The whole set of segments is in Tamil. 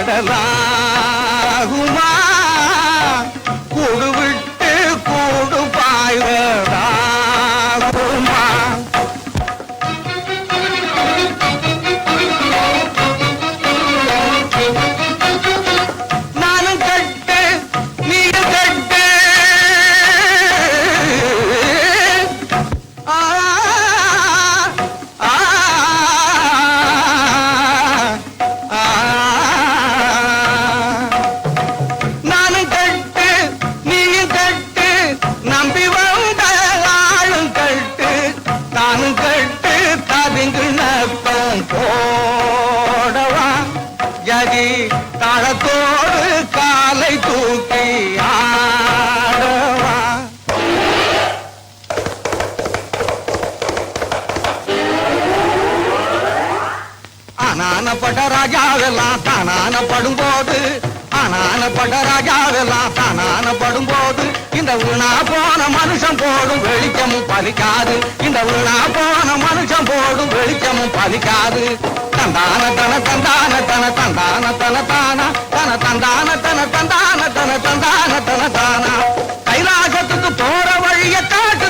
பாடலாகுமா கூடு விட்டு கூடு பாய்வதாகுமா நானும் கட்டு நீயும் கட்டு நானும் கட்டு நீயும் கட்டு நம்பி வந்த ஆளும் கட்டு நானும் கட்டு தவிங்கு நப்பம் போடவா ஜதி தாளத்தோடு காலை தூக்கி ஆடவா ஆனானப்பட்ட ராஜாவெல்லாம் தானானப்படும் போது ஆனானப்பட்ட ராஜாவெல்லாம் தானானப்படும் போது இந்த வீணா போன மனுஷன் போடும் வெளிச்சமும் பலிக்காது இந்த வீணா போன மனுஷன் போடும் வெளிச்சமும் பலிக்காது தந்தான தன தந்தான தன தந்தான தன தானா தன தந்தான தன தந்தான தன தந்தான தன தானா கைலாசத்துக்கு போற வழிய காட்டு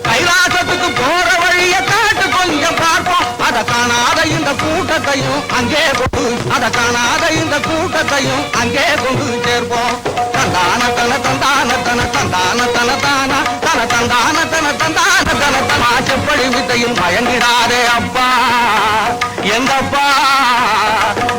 கைலாசத்துக்கு போற வழிய காட்டு கொஞ்சம் பார்ப்போம் அதை காணாத இந்த கூட்டத்தையும் அங்கே கொண்டு அதை காணாத இந்த கூட்டத்தையும் அங்கே கொண்டு சேர்ப்போம் தந்தான தன தந்தான தன தந்தான தன தானா தன தந்தான தன தந்தான தன தமாச்சப்படி வித்தையில் மயங்கிடாதே அப்பா எங்கப்பா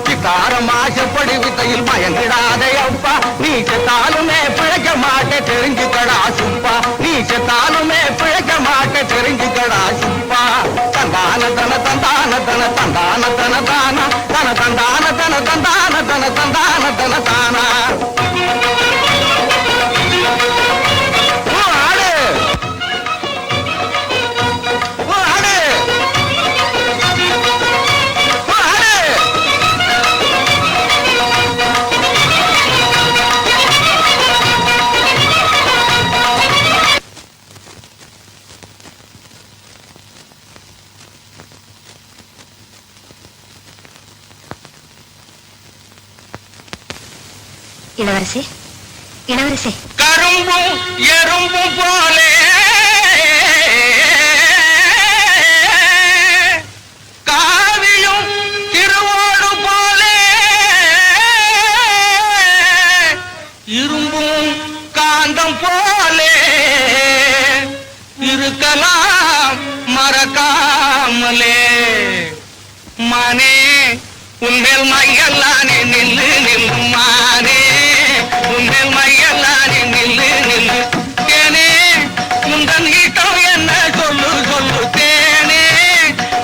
சித்தாரம் ஆசப்படி வித்தையில் மயங்கிடாதே அப்பா நீ செத்தாலுமே பிழைக்க மாட்டே தெரிஞ்சுக்கடா சுப்பா நீ செத்தாலுமே பிழைக்க மாட்டே தெரிஞ்சுக்கடா சுப்பா தந்தான தன தந்தான தன தந்தான தன தானா தன தந்தான தன தந்தான தன தந்தான தன தானா இளவரசி இளவரசி கரும்பும் எறும்பும் போலே காவியும் திருவோடு போலே இரும்பும் காந்தம் போலே இருக்கலாம் மறக்காமலே மானே உன்மேல் மையல்லானே நில்லு நில்லு மானே உன்மேல் மையல்லானே நில்லு நில்லு தேனே உந்தன் ஈட்டம் என்ன சொல்லு சொல்லு தேனே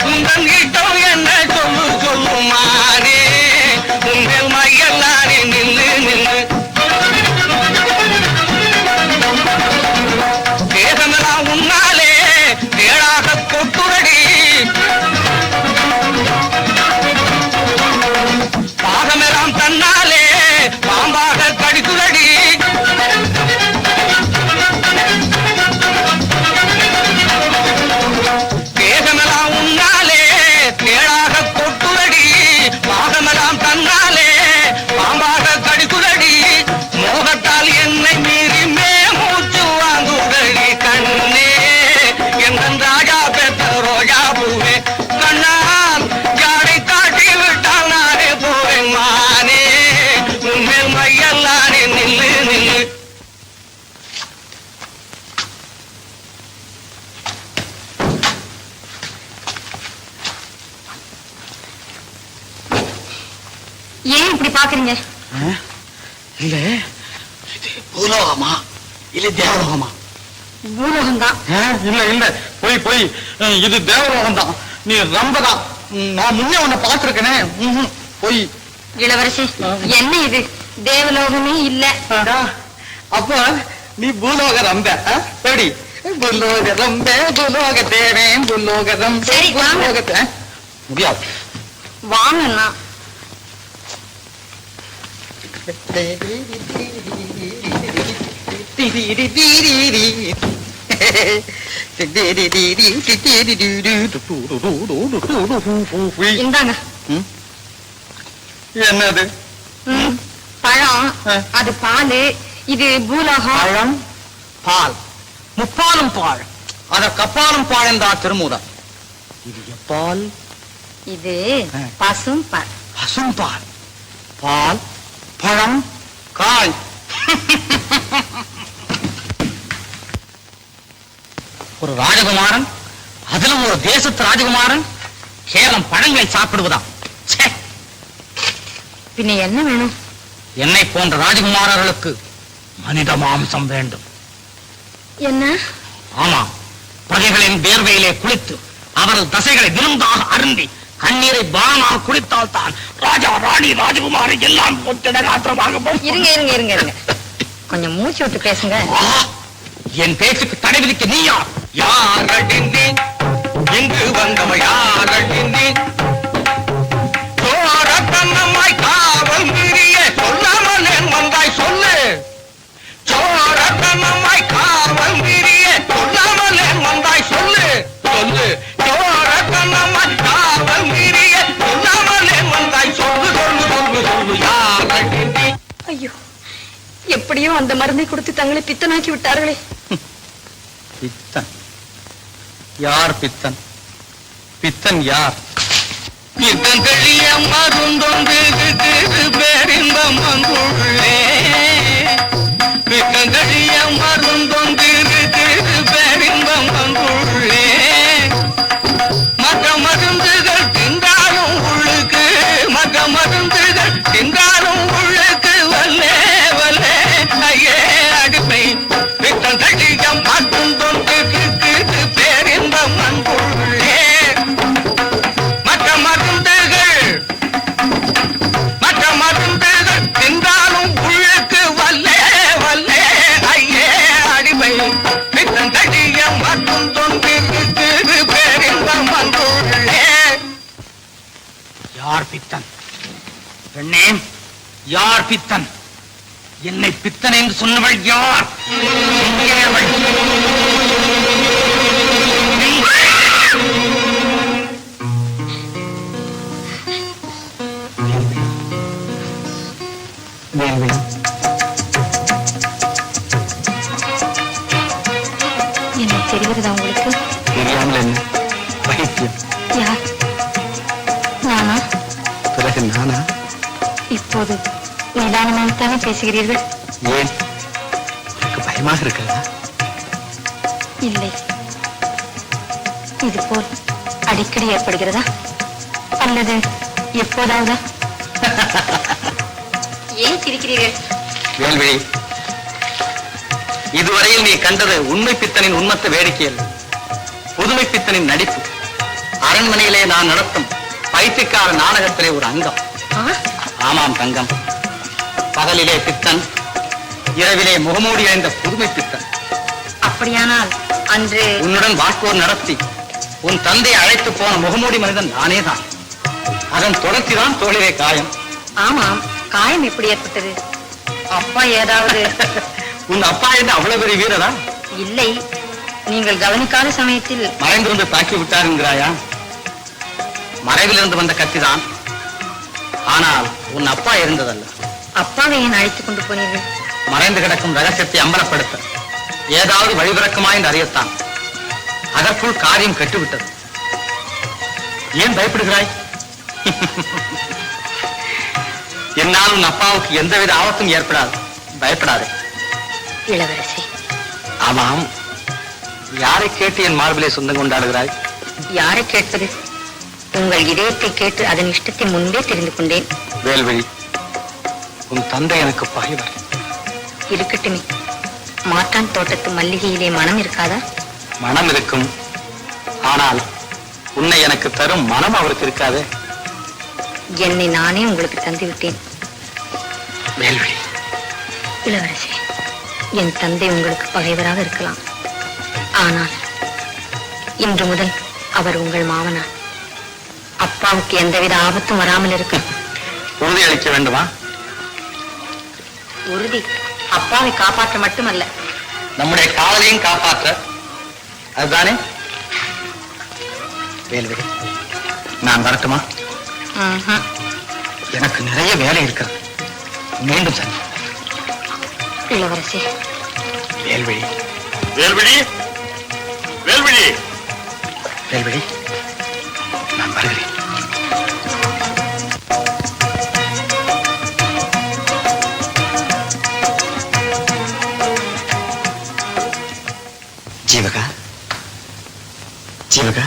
உந்தன் ஈட்டம் என்ன சொல்லு சொல்லு மானே உன்மேல் மையல்லானே நில்லு நில்லு தேகமெல்லாம் உன்னாலே தேடாக கொட்டுரடி பாகமெல்லாம் தன்னாலே பாம்பாக கடித்துரடி தேகமெல்லாம் உன்னாலே தேடாக கொட்டுரடி பாகமெல்லாம் தன்னாலே பாம்பாக கடித்துரடி மோகத்தால் என்னை மீறி மூச்சு வாங்குதடி கண்ணே என் ராஜா பெற்ற ரோஜா பூவே கண்ணால் யாரை காட்டி விட்டால் நானே போவேன் மானே உன்மேல் மையல்லானே நில்லு நில்லு ஏன் இப்படி பாக்குறீங்க இல்ல இது பூலோகமா இல்ல தேவலோகமா பூலோகம் தான் இல்ல இல்ல போய் போய் இது தேவலோகம் தான் நீ ரம்பதான் நான் முன்னே உன்னை பார்த்திருக்கேனே போய் இளவரசி என்ன இது தேவலோகமே இல்ல அப்ப நீ பூலோக ரம்ப எப்படி பூலோக ரம்ப பூலோக தேவே பூலோக ரம்ப சரி, வாங்க. பூலோகத்தை முடியாது வாங்கண்ணா இந்தாங்க என்னது? பழம், அது பால், இது பூலோகம். பழம், பால், முப்பாலும் பால், அதற்கப்பாலும் பால் என்றா திருமூலம். இது எப்பால்? இது பசும் பால். பசும் பால், பால், பழம், காய். ஒரு ராஜகுமாரன், அதிலும் ஒரு தேசத்து ராஜகுமாரன் கேவலம் பழங்களை சாப்பிடுவதாம். பின்ன என்ன வேணும்? என்னை போன்ற ராஜகுமாரர்களுக்கு மனித மாம்சம் வேண்டும். என்ன? ஆமா, பிரஜைகளின் வேர்வையிலே குளித்து அவர்கள் தசைகளை விருந்தாக அருந்தி கண்ணீரை பானமாக குடித்தால் தான் ராஜா, ராணி, ராஜகுமாரி எல்லாம் இருங்க இருங்க இருங்க இருங்க, கொஞ்சம் மூச்சு விட்டு பேசுங்க. என் பேச்சுக்கு தடை விதிக்க நீ யார்? யாரடிந்தி இங்கு வந்தவ யாரடிந்தி? சோரத்தன்னமாய் காவல் மீறிய சொல்லாமல் என் வந்தாய் சொல்லு. சோரத்தன்னமாய் காவல் மீறிய சொல்லாமல் என் வந்தாய் சொல்லு. சொல்லு. சோரத்தன்னமாய் காவல் மீறிய சொல்லாமல் என் வந்தாய் சொல்லு. சொல்லு சொல்லு சொல்லு யாரடிந்தி? ஐயோ, எப்படியோ அந்த மருந்தை கொடுத்து தங்களை பித்தனாக்கி விட்டார்களே. பித்தன் யார்? பித்தன் பித்தன் யார்? பித்தன் தெளிய மருந்தொன்று பேரின்பம் வந்துள்ளே. பித்தன் தெளிய மருந்தொன்று பேரின்பம் வந்துள்ளே. மற்ற மருந்துகள் தின்றாலும் உள்ளுக்கு, மற்ற மருந்துகள் தின்றாலும் உள்ளுக்கு வல்லே வல்லே ஐயே அடிமை. பித்தன் தெளிய மருந்தொன்று பேரின்பம் வந்துள்ளே. மற்ற மருந்துகள் தின்றாலும் உள்ளுக்கு வல்லே வல்லே ஐயே அடிமை. பித்தன் தெளிய மருந்தொன்று பேரின்பம் வந்துள்ளே. யார் பித்தன்? பெண்ணே, யார் பித்தன்? என்னை பித்தன் என்று சொன்னவள் யார்? எங்கே அவள்? என்ன தெரிகிறதா உங்களுக்கு? தெரியாமல் என்ன? பைத்தியம். யார்? நானா? பிறகு நானா? இப்போது நிதானமாகத்தானே பேசுகிறீர்கள்? ஏன், உனக்கு பயமாக இருக்கிறதா? இல்லை. இது போல் அடிக்கடி ஏற்படுகிறதா அல்லது எப்போதாவதா? ஏன் சிரிக்கிறீர்கள்? வேல்விழி, இதுவரையில் நீ கண்டது உண்மை பித்தனின் உண்மத்த வேடிக்கை அல்ல, புதுமை பித்தனின் நடிப்பு. அரண்மனையிலே நான் நடத்தும் பைத்தியக்கார நாடகத்திலே ஒரு அங்கம். ஆமாம் தங்கம், பகலிலே பித்தன், இரவிலே முகமூடி அணிந்த புதுமை பித்தன். அப்படியானால் அன்று உன்னுடன் வாக்கோர் நடத்தி உன் தந்தை அழைத்து போன முகமூடி மனிதன் நானே தான். அதன் தொடர்ச்சிதான் தோளிலே காயம். ஆமாம், காயம் எப்படி ஏற்பட்டது? அப்பா ஏதாவது? உன் அப்பா என்ன அவ்வளவு பெரிய வீரரா? இல்லை, நீங்கள் கவனிக்காத சமயத்தில் மறைந்திருந்து தாக்கி விட்டார் என்கிறாயா? மறைவிலிருந்து வந்த கத்திதான், ஆனால் உன் அப்பா இருந்ததல்ல. அப்பாவை ஏன் அழைத்துக் கொண்டு போனீர்கள்? மறைந்து கிடக்கும் ரகசியத்தை அம்பலப்படுத்த ஏதாவது வழிபிறக்குமா என்று அறியத்தான். அதற்குள் காரியம் கெட்டுவிட்டது. ஏன் பயப்படுகிறாய்? என்னால் உன் அப்பாவுக்கு எந்தவித ஆபத்தும் ஏற்படாது, பயப்படாதே. இளவரசி. ஆமாம், யாரை கேட்டு என் மார்பிலே சொந்தம் கொண்டாடுகிறாய்? யாரை கேட்பது? உங்கள் இதயத்தை கேட்டு அதன் இஷ்டத்தை முன்பே தெரிந்து கொண்டேன். வேல்வழி, உன் தந்தை எனக்கு பகைவர். இருக்கட்டுமே, மாட்டான் தோட்டத்து மல்லிகையிலே மனம் இருக்காதா? மனம் இருக்கும், ஆனால் உன்னை எனக்கு தரும் மனம் அவருக்கு இருக்காதே. என்னை நானே உங்களுக்கு தந்து விட்டேன். வேல்வழி. இளவரசி, என் தந்தை உங்களுக்கு பகைவராக இருக்கலாம், ஆனால் இன்று முதல் அவர் உங்கள் மாமனார். அப்பாவுக்கு எந்தவித ஆபத்தும் வராமல் இருக்க உறுதி அளிக்க வேண்டுமா? உறுதி அப்பாவை காப்பாற்ற மட்டுமல்ல, நம்முடைய காதலையும் காப்பாற்ற. அதுதானே? வேல்வழி, நான் வரட்டுமா? எனக்கு நிறைய வேலை இருக்கிறது. மீண்டும் சந்தி. இளவரசி. வேல்விழி, வேல்விழி, வேல்விழி, வேல்விழி, நான் வருகிறேன். ஜீவகா, ஜீவகா,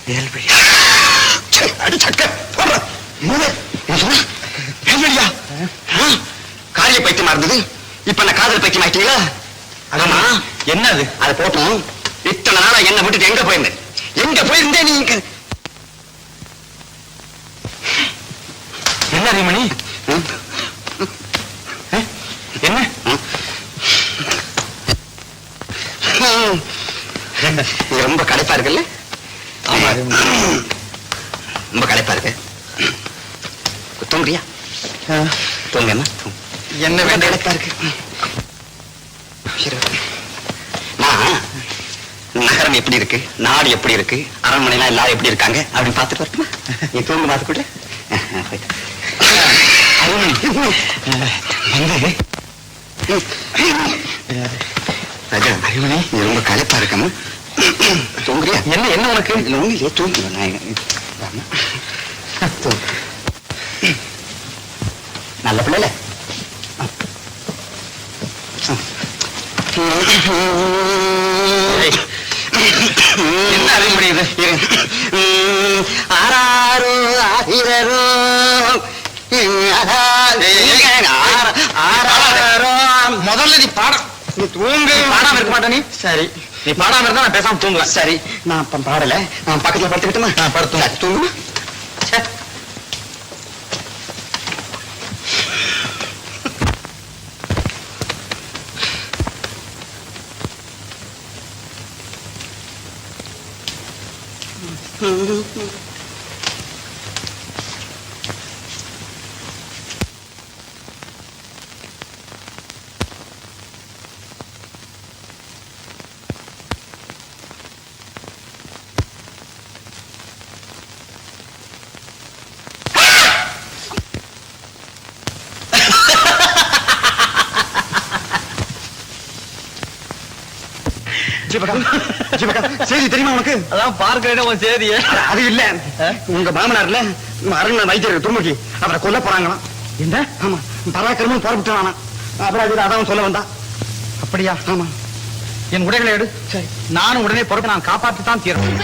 வேல்விழி. அடி சக்க வேல்விழியா? காரிய பைத்தியமா இருந்தது, இப்ப நான் காதல் பைத்தியம் ஆயிட்டீங்களா? ஆமா, என்னது? அதை போட்டோம். இத்தனை நாளா என்ன விட்டுட்டு எங்க போயிருந்தேன்? எங்க போயிருந்தேன் நீங்க? என்ன ரீமணி? என்ன ரொம்ப களைப்பா இருக்குல்ல? ரொம்ப களைப்பா இருக்கு. தூங்குறியா? தூங்க. என்ன வேண்ட களைப்பா இருக்கு. நான் நகரம் எப்படி இருக்கு, நாடு எப்படி இருக்கு, அரண்மனைலாம் எல்லாரும் எப்படி இருக்காங்க அப்படின்னு பார்த்துட்டு வரட்டுமா? நீ தூங்க பார்த்துக்கூட அறிவனே, நீ ரொம்ப களைப்பா இருக்கமா? தூங்குறியா? என்ன என்ன உனக்கு? ஒண்ணு இல்லையே, தூங்குவேன் நல்ல பிள்ளைல. என்ன அறிய முடியுது? ஆறாரோ ஆயிரோ முதல்ல நீ பாடம். நீ தூங்கு. பாடாம இருக்க மாட்டே நீ? சரி, நீ பாடாம இருந்தா நான் பேசாம தூங்குவேன். சரி, நான் பாடல, நான் பக்கத்துல படுத்துக்கிட்டுமா? நான் படுத்து தூங்குமா? செய்தி தெரியுமா உனக்கு? அதான் பார்க்கிறேன் செய்திய. அது இல்ல, உங்க மாமனார்ல அரண்மனை வைத்தியர் துர்முகி அவரை கொல்ல போறாங்களாம். என்ன? ஆமா, பராக்கிரமும் புறப்பட்டுவானா. அப்புறம் அதான் சொல்ல வந்தா. அப்படியா? ஆமா. என் உடைகளை எடு. சரி, நானும் உடனே பொறுப்பு, நான் காப்பாற்றித்தான் தீரணும்.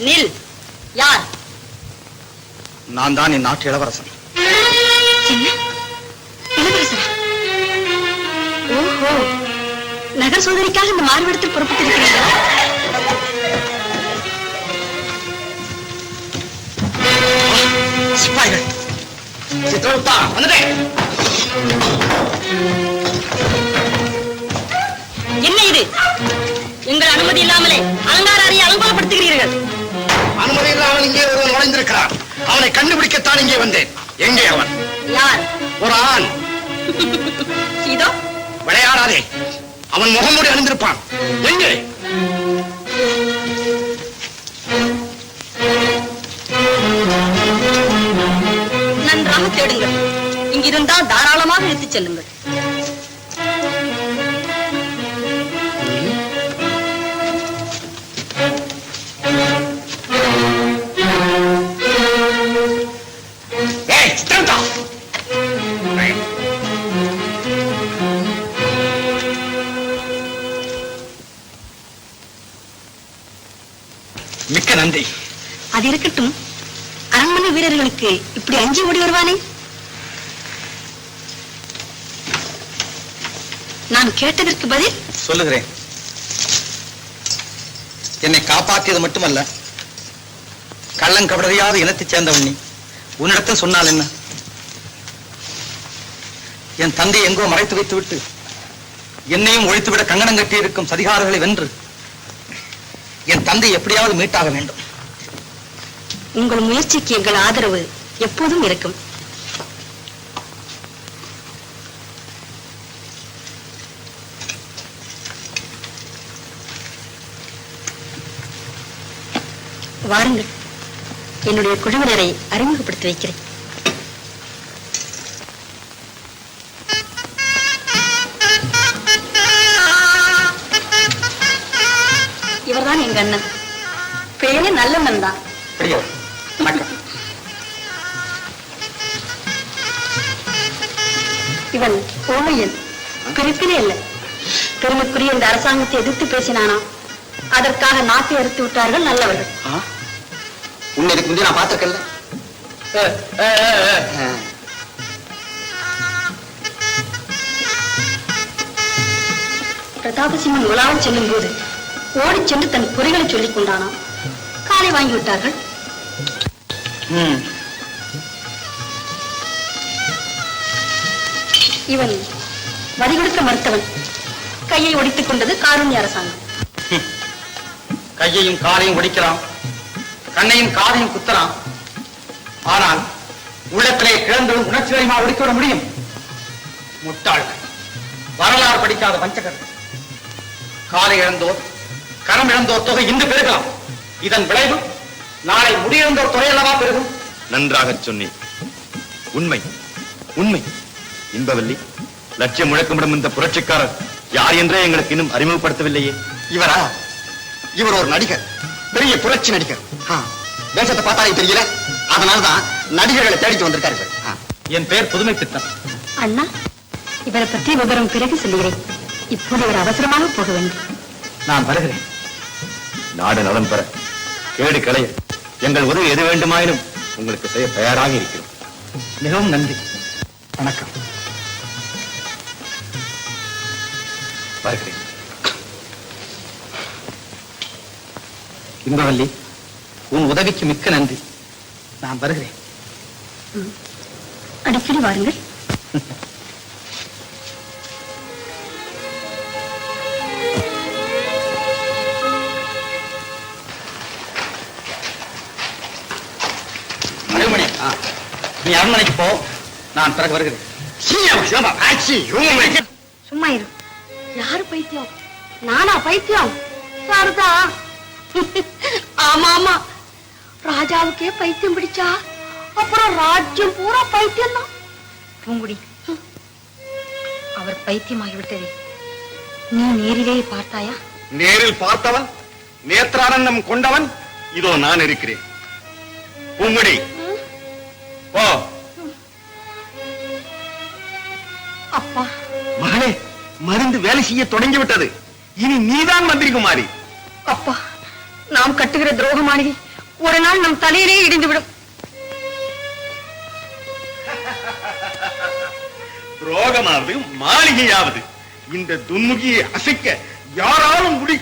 நில். யார்? நான் தான் என் நாட்டு இளவரசன். என்ன? இளவரசரா? ஓஹோ, நகர் சோதனைக்காக இந்த மாறுவிடத்தில் புறப்பட்டிருக்கிறீர்களா? சிப்பாய்கள், சித்ரகுப்தா வந்துட்டேன். என்ன இது? எங்கள் அனுமதி இல்லாமலே அலங்கார அறையை அலங்கோலப்படுத்துகிறீர்கள். அனுமதி இல்லாமல் இங்கே ஒருவன் நுழைந்திருக்கிறான். அவனை கண்டுபிடிக்கத்தான் இங்கே வந்தேன். எங்கே அவன்? யார்? ஒரு ஆண். இதோ. விளையாடாதே, அவன் முகமூடி அணிந்திருப்பான். எங்கே? நன்றாக தேடுங்கள். இங்கிருந்தால் தாராளமாக எடுத்துச் செல்லுங்கள். மிக்க நன்றி. அது இருக்கட்டும், அரண்மனை வீரர்களுக்கு இப்படி அஞ்சி ஓடி வருவானே? நான் கேட்டதற்கு பதில் சொல்லுகிறேன். என்னை காப்பாற்றியது மட்டுமல்ல, கள்ளங்கபடறியாத இனத்தைச் சேர்ந்தவன் நீ. உன்னிடத்தில் சொன்னால் என்ன? என் தந்தை எங்கோ மறைத்து வைத்துவிட்டு என்னையும் ஒழித்துவிட கங்கணம் கட்டி இருக்கும் சதிகாரர்களை வென்று என் தந்தை எப்படியாவது மீட்டாக வேண்டும். உங்கள் முயற்சிக்கு எங்கள் ஆதரவு எப்போதும் இருக்கும். வாருங்கள், என்னுடைய குழுவினரை அறிமுகப்படுத்தி வைக்கிறேன். இவர்தான் எங்க அண்ணன். பேரு நல்லண்ணன் தான். இவன் ஓமையன், பிறப்பிலே இல்லை. பெருமைக்குரிய இந்த அரசாங்கத்தை எதிர்த்து பேசினானா, அதற்காக நாட்டை அறுத்து விட்டார்கள் நல்லவர்கள். உன்னை இதுக்கு முந்தைய நான் பார்த்திருக்கல. பிரதாபசிம்மன் உலாவம் செல்லும் போது ஓடிச் சென்று தன் குறைகளை சொல்லிக் கொண்டானா. காலை வாங்கி விட்டார்கள். இவன் வரி கொடுக்க மறுத்தவன். கையை ஒடித்துக் கொண்டது காருண்ய அரசாங்கம். கையையும் காலையும் ஒடிக்கலாம், கண்ணையும் காதையும் குத்தலாம். ஆனால் உள்ளத்திலே கிழந்ததும் உணர்ச்சிகளையுமா ஒடுக்கிவிட முடியும்? முட்டாள்கள், வரலாறு படிக்காத வஞ்சகர். காலை இழந்தோர், கரம் இழந்தோர் தொகை இன்று பெருகலாம். இதன் விளைவு நாளை முடியிழந்தோர் தொகை அல்லவா பெருகும்? நன்றாக சொன்னேன். உண்மை உண்மை. இன்பவல்லி, லட்சியம் முழக்கமிடும் இந்த புரட்சிக்காரர் யார் என்றே எங்களுக்கு இன்னும் அறிமுகப்படுத்தவில்லையே. இவரா? இவர் ஒரு நடிகர், பெரிய புரட்சி நடிகர். வேஷத்தை பார்த்தாலே தெரியல. அதனால்தான் நடிகர்களை தேடிட்டு வந்திருக்காரு. என் பெயர் புதுமை திட்டம். அண்ணா, இவரை பற்றி விவரம் பிறகு சொல்லுகிறேன். இப்போது இவர் அவசரமாக போக வேண்டும். நான் வருகிறேன். நாடு நலம் பெற, கேடு களைய எங்கள் உதவி எது வேண்டுமாயினும் உங்களுக்கு செய்ய தயாராக இருக்கிறோம். மிகவும் நன்றி. வணக்கம். வருகிறேன். இன்பவல்லி, உன் உதவிக்கு மிக்க நன்றி. நான் வருகிறேன். அடிக்கடி வாருங்கள். அருள்மணி, நீ அரண்மனைக்கு போ, நான் பிறகு வருகிறேன். சும்மா இரு. யாரு பைத்தியம்? நானா பைத்தியம்? சாரதா. ஆமா ஆமா, ராஜாவுக்கே பைத்தியம் பிடிச்சா அப்புறம் ராஜ்யம் பூரா பைத்தியம் தான். பூங்குடி, அவர் பைத்தியமாகிவிட்டது. நீ நேரிலே பார்த்தாயா? நேரில் பார்த்தவன், நேத்ரானந்தம் கொண்டவன் இதோ நான் இருக்கிறேன். பூங்குடி, ஓ அப்பா. மகளே, மருந்து வேலை செய்ய தொடங்கி விட்டது. இனி நீதான் மந்திரி குமாரி. அப்பா, நாம் கட்டுகிற துரோக மாளிகை ஒரு நாள் நம் தலையிலே இடிந்துவிடும். துரோகமாவது மாளிகையாவது இந்த துன்முகியை அசைக்க யாராலும் முடி.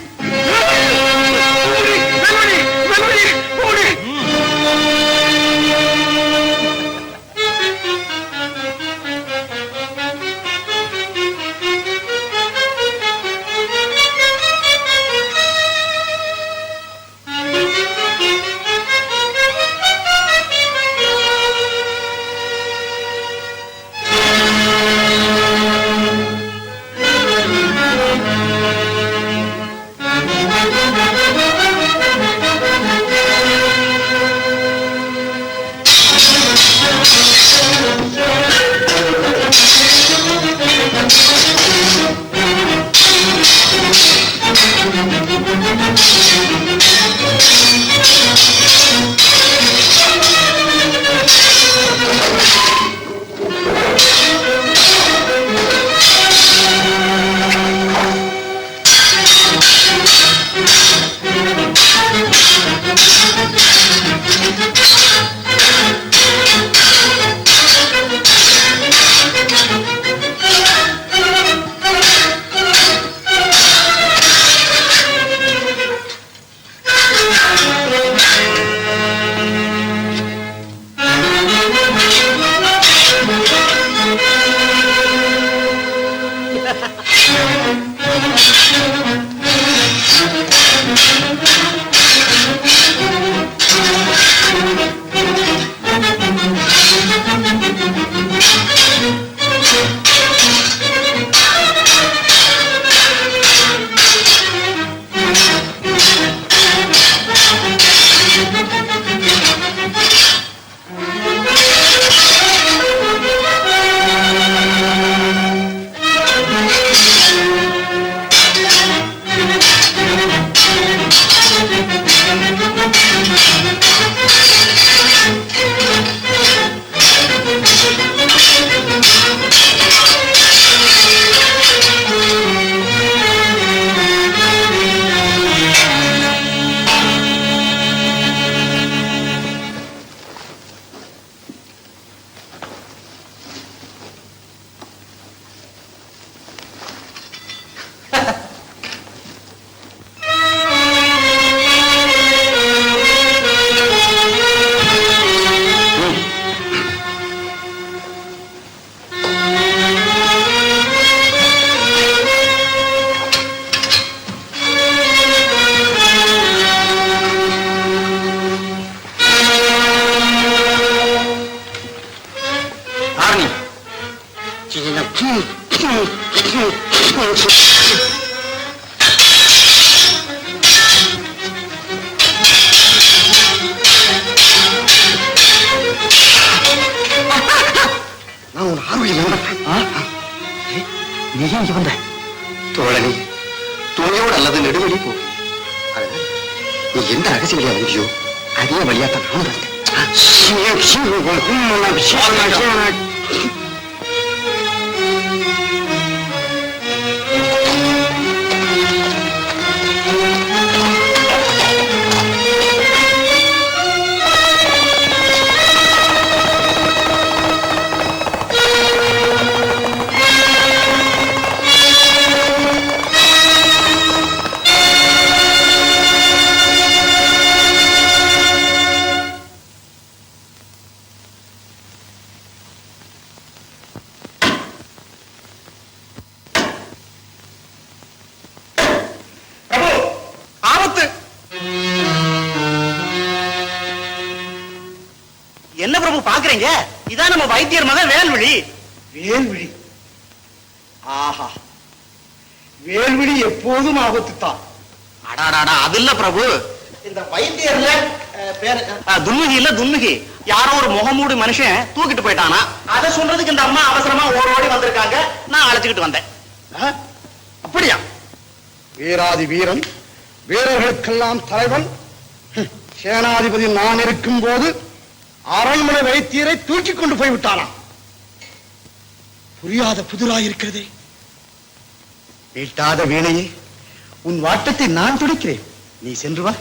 நீ ஏன் இங்க வந்த? தோழனே, துணையோடு அல்லது நெடுவழி போ. நீ எந்த ரகசிய வழியா வந்தியோ அதே வழியாத்தான் நானும் வந்தேன். என்ன பிரபு பாக்குறீங்க? இதான் நம்ம வைத்தியர் மகன் வேல்விழி. வேல்விழி? ஆஹா, வேல்விழி எப்போதும் ஆபத்து தான். அடாடாடா, அது இல்ல பிரபு. இந்த வைத்தியர்ல பேரு துன்முகி இல்ல, துன்முகி. யாரோ ஒரு முகமூடி மனுஷன் தூக்கிட்டு போயிட்டானா, அதை சொல்றதுக்கு இந்த அம்மா அவசரமா ஓடி வந்திருக்காங்க. நான் அழைச்சுக்கிட்டு வந்தேன். அப்படியா? வீராதி வீரன், வீரர்களுக்கெல்லாம் தலைவன், சேனாதிபதி நான் இருக்கும் போது அரண்மனை வைத்தியரை தூக்கி கொண்டு போய் விட்டானா? புரியாத புதிராயிருக்கிறதே. மீட்டாத வீணையே, உன் வாட்டத்தை நான் துடிக்கிறேன். நீ சென்று வா.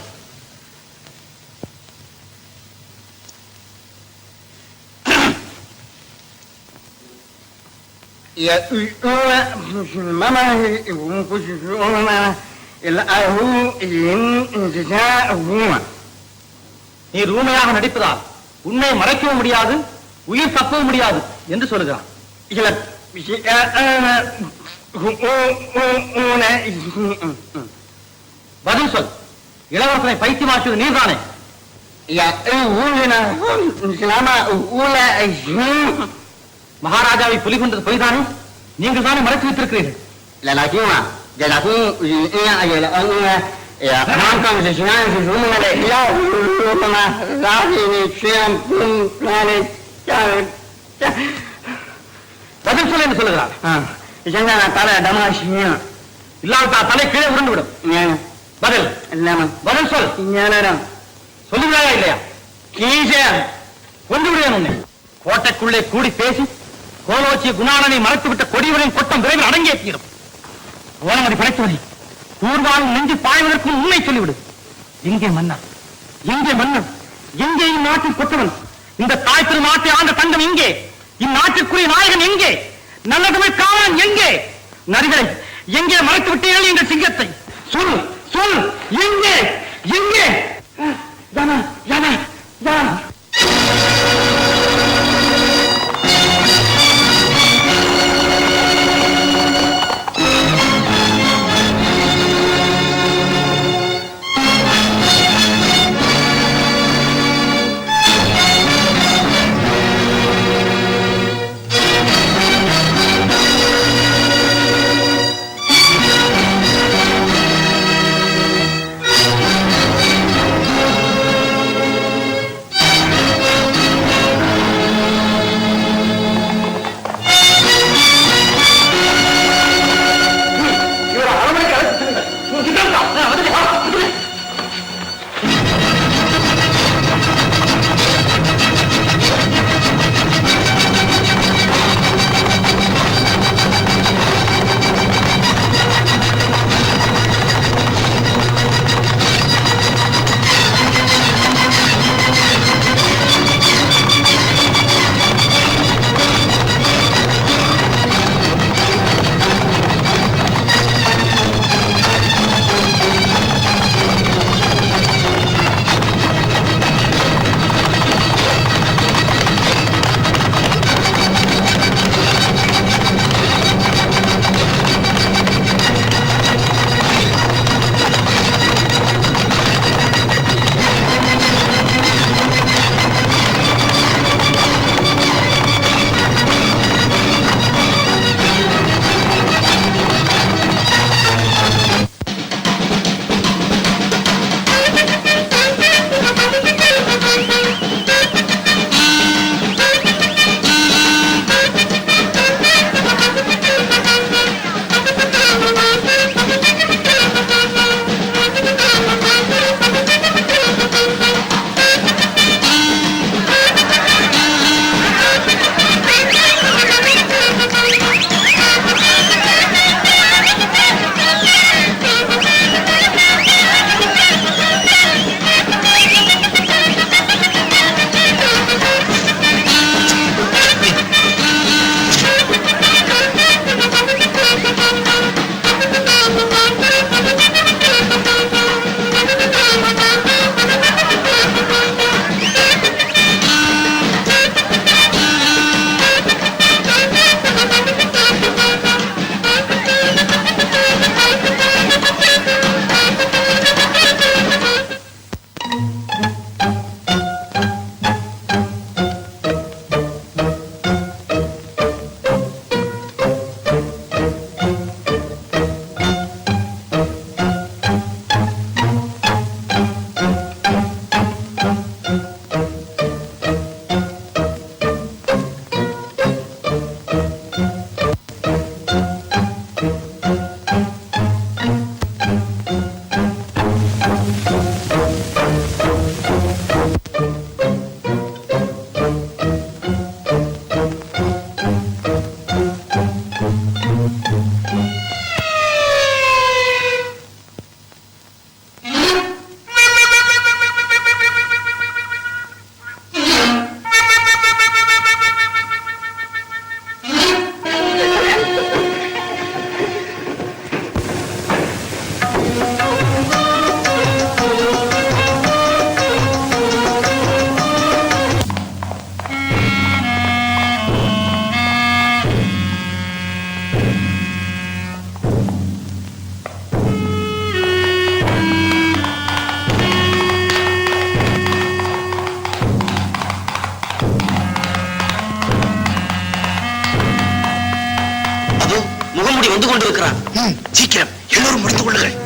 மாமா நீ ரூமையாக நடிப்பதால் உண்மையை மறைக்கவும் முடியாது உயிர் தப்பவும் முடியாது என்று சொல்லுகிறான். பதில் சொல். இளவரசனை பைத்தியமாக்கியது நீர்தானே? மகாராஜாவை புலி கொண்டது பொய்தானே? நீங்கள் தானே மறைத்து வைத்திருக்கிறீர்கள். பதில் சொல் என்று சொல்லுகிறார். இல்லாவிட்டால் தலை கீழே உருண்டுவிடும். பதில் பதில் சொல். சொல்லுகிறாயா இல்லையா? கொண்டு விடுவேன் உன்னை. கோட்டைக்குள்ளே கூடி பேசி கோலோச்சிய குணாளனை மறைத்துவிட்ட கொடியவரின் கொட்டம் விரைவில் அடங்கிய தீரும். ஓனமதி படைத்தவரை ஊர்வாழும் நெஞ்சு பாய்வதற்கும் உண்மை சொல்லிவிடு. எங்கே மன்னர்? எங்கே மன்னர்? எங்கே இந்நாட்டில் கொற்றவன்? இந்த தாய் திருநாட்டை ஆண்ட தங்கம் எங்கே? இந்நாட்டிற்குரிய நாயகன் எங்கே? நல்ல தமிழ் காவலன் எங்கே? நரிகளை எங்கே மறைத்து விட்டீர்கள் என்ற சிங்கத்தை? சொல் சொல். எங்கே எங்கே? ஜானா ஜானா ஜானா. வந்து கொண்டிருக்கிறான். சீக்கிரம் எல்லோரும் முடித்துக் கொள்ளுங்கள்.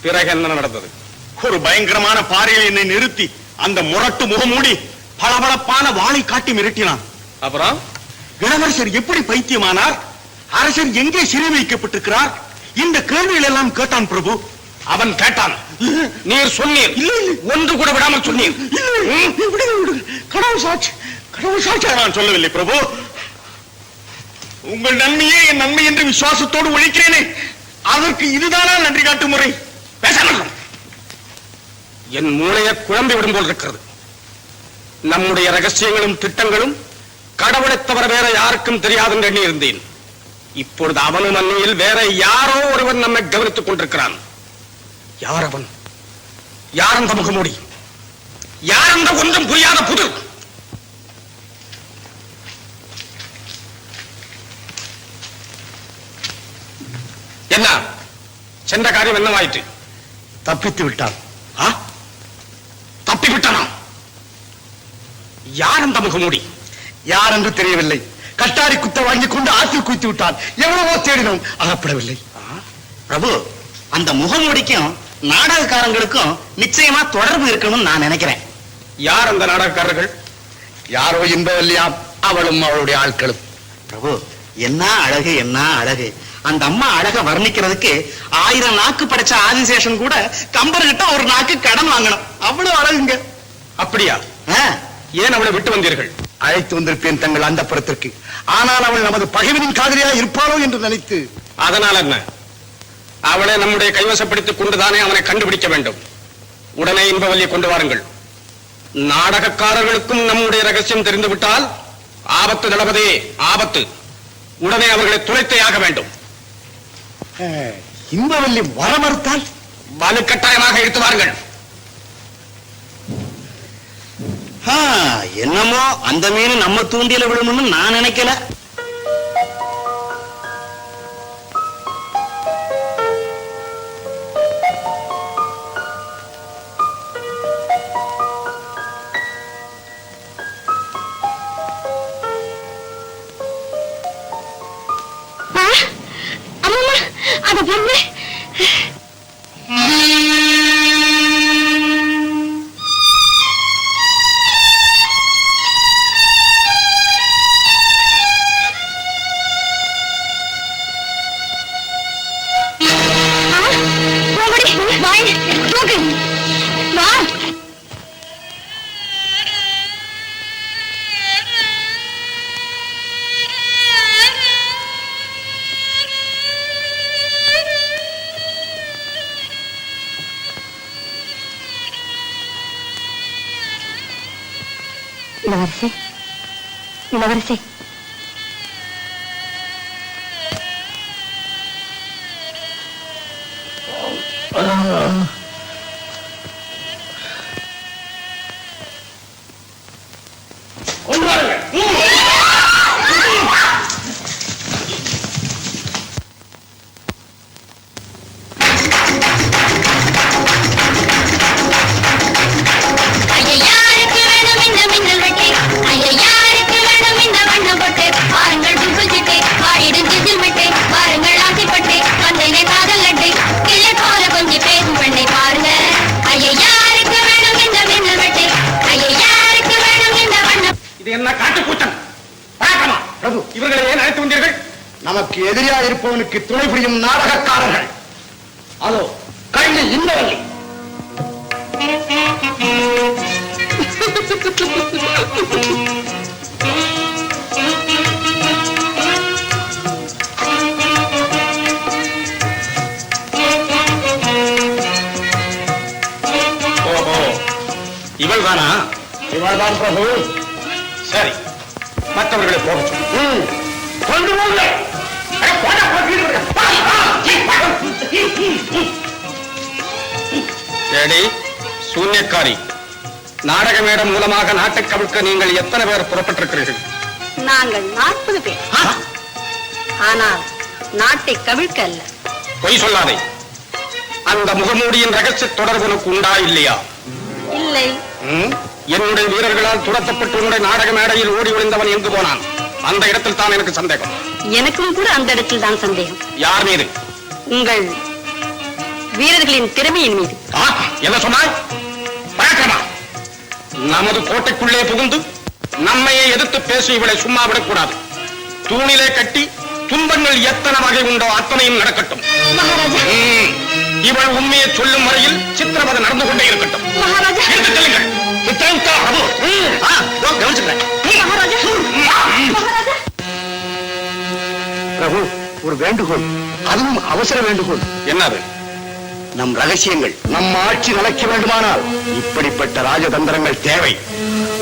பிறகு என்ன நடந்தது? ஒரு பயங்கரமான பாறையில் என்னை நிறுத்தி அந்த முரட்டு முகமூடி பளபளப்பான வாளை காட்டி மிரட்டினான். அப்புறம் இளவரசர் எப்படி பைத்தியமானார்? அரசர் எங்கே சிறை வைக்கப்பட்டிருக்கிறார்? இந்த கேள்விகள் எல்லாம் கேட்டான் பிரபு. அவன் கேட்டான், நீர் சொன்னீர். இல்லை ஒன்று கூட விடாமல் சொன்னீர். கடவுள் சாட்சி, கடவுள் சாட்சி. நான் சொல்லவில்லை பிரபு. உங்கள் நன்மையே என் நன்மை என்று விசுவாசத்தோடு ஒழிக்கிறேனே, அதற்கு இதுதானா நன்றி காட்டும் முறை? பேசலாம். என் மூளையை குழம்பி விடும் போல் இருக்கிறது. நம்முடைய ரகசியங்களும் திட்டங்களும் கடவுளை தவிர வேற யாருக்கும் தெரியாது என்று எண்ணி இருந்தேன். இப்பொழுது அவனும் அன்னையில் வேற யாரோ ஒருவன் நம்மை கவனித்துக் கொண்டிருக்கிறான். யார் அவன்? யார் அந்த முகமூடி? யார் அந்த ஒன்றும் புரியாத புது? என்ன சென்ற காரியம் என்னவாயிற்று? தப்பித்து விட்டான். தப்பிவிட்டானா? யார் அந்த முகமூடி? யார் என்று தெரியவில்லை. கட்டாரி குத்த வாங்கிக் கொண்டு ஆற்றில் குவித்து விட்டான். எவ்வளவோ தேடினோம், அகப்படவில்லை. பிரபு, அந்த முகமூடிக்கும் நாடகக்காரங்களுக்கும் நிச்சயமா தொடர்பு இருக்கணும்னு நான் நினைக்கிறேன். யார் அந்த நாடகக்காரர்கள்? யாரோ இன்பவல்லியாம், அவளும் அவளுடைய ஆட்களும். பிரபு, என்ன அழகு, என்ன அழகு! அந்த அம்மா அழக வர்ணிக்கிறதுக்கு 1000 நாக்கு படைச்ச ஆதிசேஷன் கூட கம்பர்கிட்ட ஒரு நாக்கு கடன் வாங்கணும். அவ்வளவு அழகுங்க. அப்படியா? ஏன் அவளை விட்டு வந்தீர்கள்? அழைத்து வந்திருப்பேன் தங்கள் அந்த புறத்திற்கு. ஆனால் அவள் நமது பகைவனின் காதலியா இருப்பாளோ என்று நினைத்து. அதனால் என்ன? அவளை நம்முடைய கைவசப்படுத்திக் கொண்டுதானே அவனை கண்டுபிடிக்க வேண்டும். உடனே இன்பவல்லியை கொண்டு வாருங்கள். நாடகக்காரர்களுக்கும் நம்முடைய ரகசியம் தெரிந்துவிட்டால் ஆபத்து நடப்பதே ஆபத்து. உடனே அவர்களை துரைத்தே ஆக வேண்டும். இன்பவல்லி வர மறுத்தால் வலுக்கட்டாயமாக எடுத்து வாருங்கள். என்னமோ அந்த மீன் நம்ம தூண்டில விழும்னு நான் நினைக்கல. என்ன இளவரசி இளவரசி இது என்ன காட்டு கூட்டம்? பழக்கமா? பிரபு, இவர்களை ஏன் அழைத்து வந்தீர்கள்? நமக்கு எதிரியா இருப்பவனுக்கு துணை புரியும் நாடகக்காரர்கள். அதோ கண்ணு இன்னவல்லி. ஓஹோ, இவள் தானா? இவள்தான் பிரபு. சரி, மற்றவர்களை போக சொல்லு. கொண்டு போங்க. ஏடி சூன்யக்காரி, நாடக மேடம் மூலமாக நாட்டை கவிழ்க்க நீங்கள் எத்தனை பேர் புறப்பட்டிருக்கிறீர்கள்? நாங்கள் 40 பேர். ஆனால் நாட்டை கவிழ்க்க அல்ல. பொய் சொல்லாதே. அந்த முகமூடியின் ரகசிய தொடர்பு உனக்கு உண்டா இல்லையா? இல்லை. என்னுடைய வீரர்களால் துரத்தப்பட்டு உன்னுடைய நாடக மேடையில் ஓடி ஒளிந்தவன் எங்கு போனான்? அந்த இடத்தில் தான் எனக்கு சந்தேகம். எனக்கும் கூட அந்த இடத்தில் தான் சந்தேகம். யார் மீது? உங்கள் வீரர்களின் திறமையின் மீது. என்ன சொன்னாய்? பழக்கமா? நமது கோட்டைக்குள்ளே புகுந்து நம்மையே எதிர்த்து பேசி இவளை சும்மா விடக்கூடாது. தூணிலே கட்டி துன்பங்கள் எத்தனை வகை உண்டோ அத்தனையும் நடக்கட்டும். மகாராஜா, இவள் உண்மையை சொல்லும் வரையில் சித்திரவதை நடந்து கொண்டே இருக்கட்டும். மகாராஜா, எடுத்து செல்லுங்கள். பிரபு, ஒரு வேண்டுகோள், அதுவும் அவசர வேண்டுகோள். என்னது? நம் ரகசியங்கள் நம் ஆட்சி நிலைக்க வேண்டுமானால் இப்படிப்பட்ட ராஜதந்திரங்கள் தேவை.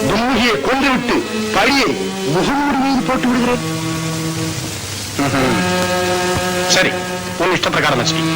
தும்முகியை கொன்றுவிட்டு பழியை முகமூடி மீது போட்டு விடுகிறேன். சரி, உன் இஷ்ட பிரகாரம் செய்.